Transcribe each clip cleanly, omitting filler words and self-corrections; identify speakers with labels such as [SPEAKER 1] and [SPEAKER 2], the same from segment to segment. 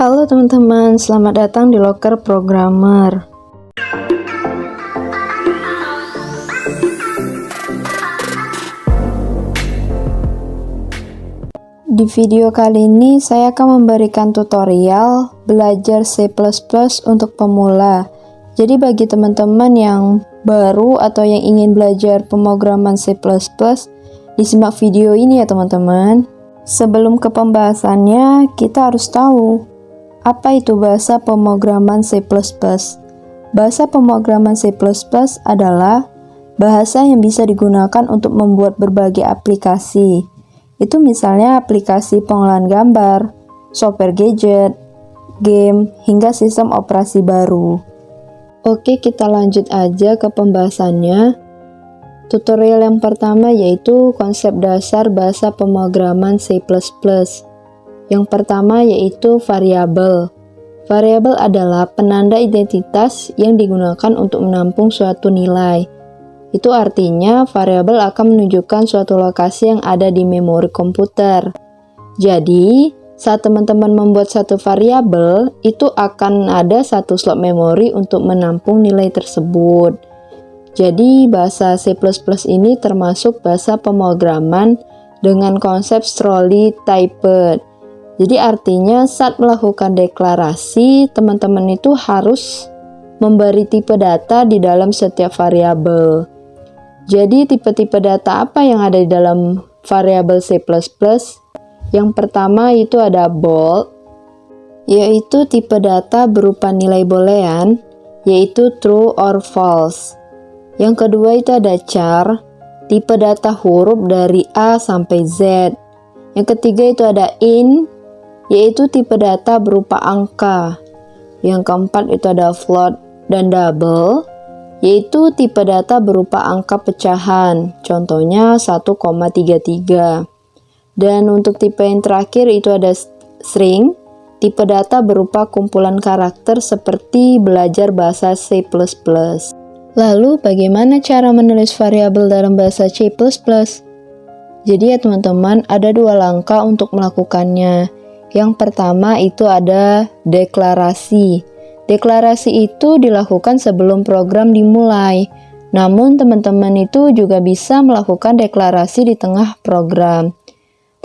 [SPEAKER 1] Halo teman-teman, selamat datang di Loker Programmer. Di video kali ini saya akan memberikan tutorial belajar C++ untuk pemula. Jadi bagi teman-teman yang baru atau yang ingin belajar pemrograman C++, disimak video ini ya teman-teman. Sebelum ke pembahasannya, kita harus tahu apa itu bahasa pemrograman C++. Bahasa pemrograman C++ adalah bahasa yang bisa digunakan untuk membuat berbagai aplikasi. Itu misalnya aplikasi pengolahan gambar, software gadget, game, hingga sistem operasi baru. Oke, kita lanjut aja ke pembahasannya. Tutorial yang pertama yaitu konsep dasar bahasa pemrograman C++. Yang pertama yaitu variabel. Variabel adalah penanda identitas yang digunakan untuk menampung suatu nilai. Itu artinya variabel akan menunjukkan suatu lokasi yang ada di memori komputer. Jadi, saat teman-teman membuat satu variabel, itu akan ada satu slot memori untuk menampung nilai tersebut. Jadi, bahasa C++ ini termasuk bahasa pemrograman dengan konsep strongly typed. Jadi artinya saat melakukan deklarasi, teman-teman itu harus memberi tipe data di dalam setiap variabel. Jadi tipe-tipe data apa yang ada di dalam variabel C++? Yang pertama itu ada bold, yaitu tipe data berupa nilai boolean, yaitu true or false. Yang kedua itu ada char, tipe data huruf dari A sampai Z. Yang ketiga itu ada int, yaitu tipe data berupa angka. Yang keempat itu ada float dan double, yaitu tipe data berupa angka pecahan, contohnya 1,33. Dan untuk tipe yang terakhir itu ada string, tipe data berupa kumpulan karakter seperti belajar bahasa C++. Lalu bagaimana cara menulis variabel dalam bahasa C++? Jadi ya teman-teman, ada dua langkah untuk melakukannya. Yang pertama itu ada deklarasi. Deklarasi itu dilakukan sebelum program dimulai. Namun teman-teman itu juga bisa melakukan deklarasi di tengah program.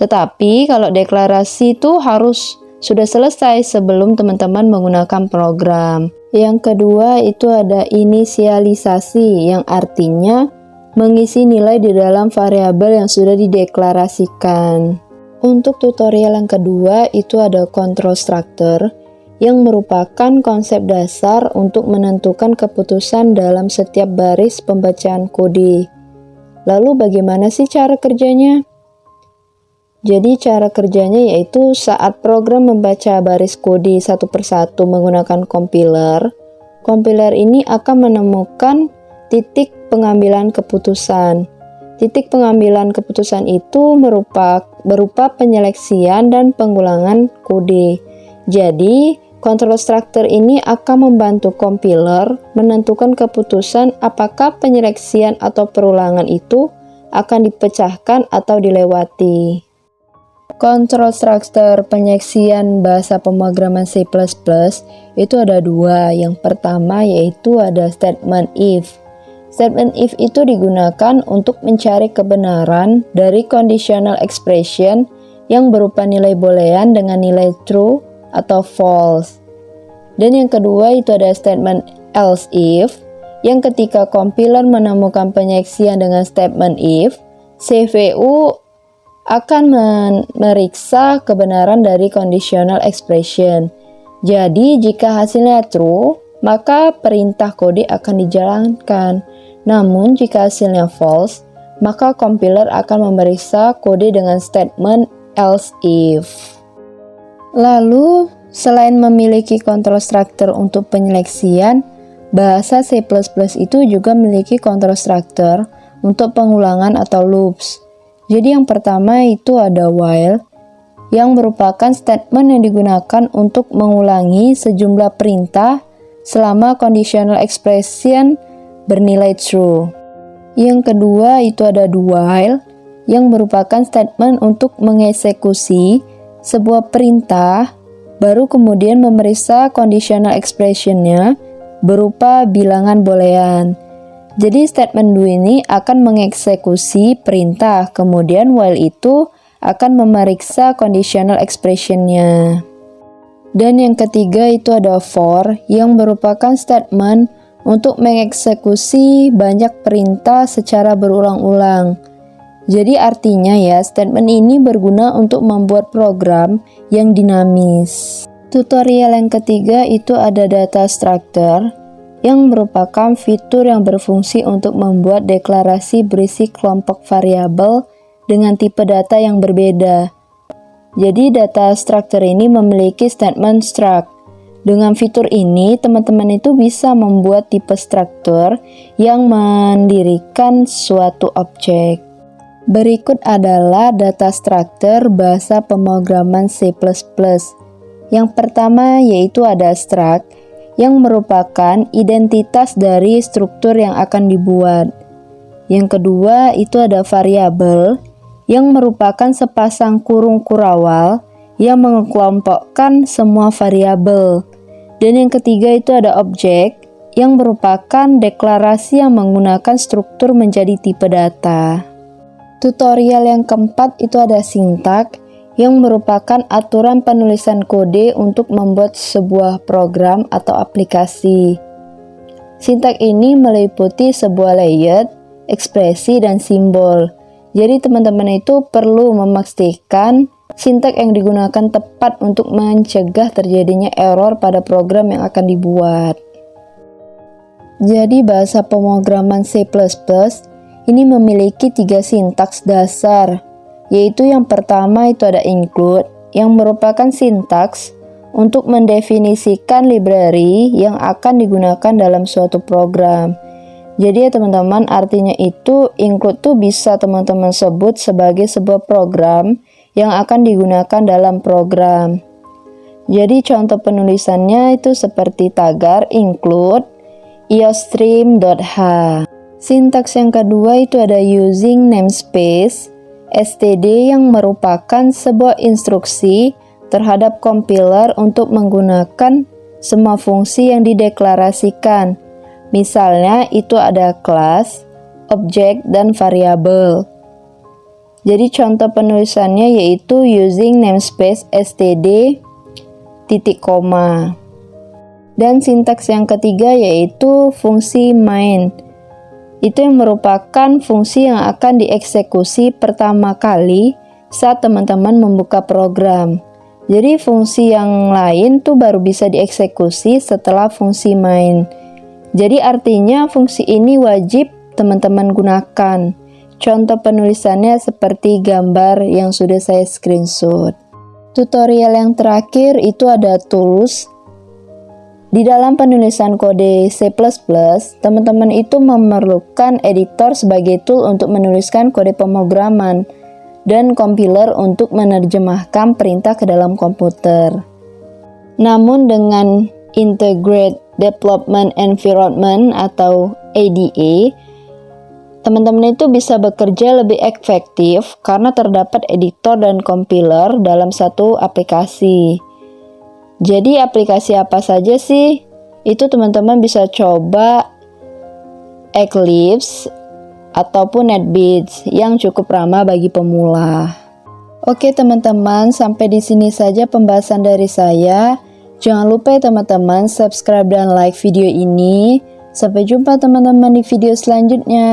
[SPEAKER 1] Tetapi kalau deklarasi itu harus sudah selesai sebelum teman-teman menggunakan program. Yang kedua itu ada inisialisasi, yang artinya mengisi nilai di dalam variabel yang sudah dideklarasikan. Untuk tutorial yang kedua itu ada control structure, yang merupakan konsep dasar untuk menentukan keputusan dalam setiap baris pembacaan kode. Lalu bagaimana sih cara kerjanya? Jadi cara kerjanya yaitu saat program membaca baris kode satu persatu menggunakan compiler, compiler ini akan menemukan titik pengambilan keputusan. Titik pengambilan keputusan itu berupa penyeleksian dan pengulangan kode. Jadi, control structure ini akan membantu compiler menentukan keputusan apakah penyeleksian atau perulangan itu akan dipecahkan atau dilewati. Control structure penyeleksian bahasa pemrograman C++ itu ada dua. Yang pertama yaitu ada statement if. Statement if itu digunakan untuk mencari kebenaran dari conditional expression yang berupa nilai boolean dengan nilai true atau false. Dan yang kedua itu ada statement else if, yang ketika compiler menemukan penyeleksian dengan statement if, CPU akan memeriksa kebenaran dari conditional expression. Jadi jika hasilnya true, maka perintah kode akan dijalankan. Namun jika hasilnya false, maka compiler akan memeriksa kode dengan statement else if. Lalu, selain memiliki control structure untuk penyeleksian, bahasa C++ itu juga memiliki control structure untuk pengulangan atau loops. Jadi yang pertama itu ada while, yang merupakan statement yang digunakan untuk mengulangi sejumlah perintah selama conditional expression bernilai true. Yang kedua itu ada do while, yang merupakan statement untuk mengeksekusi sebuah perintah baru kemudian memeriksa conditional expression-nya berupa bilangan boolean. Jadi statement do ini akan mengeksekusi perintah, kemudian while itu akan memeriksa conditional expression-nya. Dan yang ketiga itu ada for, yang merupakan statement untuk mengeksekusi banyak perintah secara berulang-ulang. Jadi artinya ya, statement ini berguna untuk membuat program yang dinamis. Tutorial yang ketiga itu ada data structure, yang merupakan fitur yang berfungsi untuk membuat deklarasi berisi kelompok variabel dengan tipe data yang berbeda. Jadi data structure ini memiliki statement struct. Dengan fitur ini, teman-teman itu bisa membuat tipe struktur yang mendirikan suatu objek. Berikut adalah data structure bahasa pemrograman C++. Yang pertama yaitu ada struct, yang merupakan identitas dari struktur yang akan dibuat. Yang kedua itu ada variabel, yang merupakan sepasang kurung kurawal yang mengelompokkan semua variabel. Dan yang ketiga itu ada objek, yang merupakan deklarasi yang menggunakan struktur menjadi tipe data. Tutorial yang keempat itu ada syntax, yang merupakan aturan penulisan kode untuk membuat sebuah program atau aplikasi. Syntax ini meliputi sebuah layout, ekspresi, dan simbol. Jadi teman-teman itu perlu memastikan syntax yang digunakan tepat untuk mencegah terjadinya error pada program yang akan dibuat. Jadi bahasa pemrograman C++ ini memiliki 3 sintaks dasar, yaitu yang pertama itu ada include, yang merupakan sintaks untuk mendefinisikan library yang akan digunakan dalam suatu program. Jadi ya teman-teman, artinya itu include tuh bisa teman-teman sebut sebagai sebuah program yang akan digunakan dalam program. Jadi contoh penulisannya itu seperti tagar include iostream.h. Sintaks yang kedua itu ada using namespace std, yang merupakan sebuah instruksi terhadap compiler untuk menggunakan semua fungsi yang dideklarasikan. Misalnya itu ada kelas, objek, dan variabel. Jadi contoh penulisannya yaitu using namespace std titik koma. Dan sintaks yang ketiga yaitu fungsi main. Itu yang merupakan fungsi yang akan dieksekusi pertama kali saat teman-teman membuka program. Jadi fungsi yang lain tuh baru bisa dieksekusi setelah fungsi main. Jadi artinya fungsi ini wajib teman-teman gunakan. Contoh penulisannya seperti gambar yang sudah saya screenshot. Tutorial yang terakhir itu ada tools. Di dalam penulisan kode C++, teman-teman itu memerlukan editor sebagai tool untuk menuliskan kode pemrograman dan compiler untuk menerjemahkan perintah ke dalam komputer. Namun dengan Integrated Development Environment atau ADE, teman-teman itu bisa bekerja lebih efektif karena terdapat editor dan compiler dalam satu aplikasi. Jadi aplikasi apa saja sih? Itu teman-teman bisa coba Eclipse ataupun NetBeans yang cukup ramah bagi pemula. Oke teman-teman, sampai di sini saja pembahasan dari saya. Jangan lupa ya teman-teman subscribe dan like video ini. Sampai jumpa teman-teman di video selanjutnya.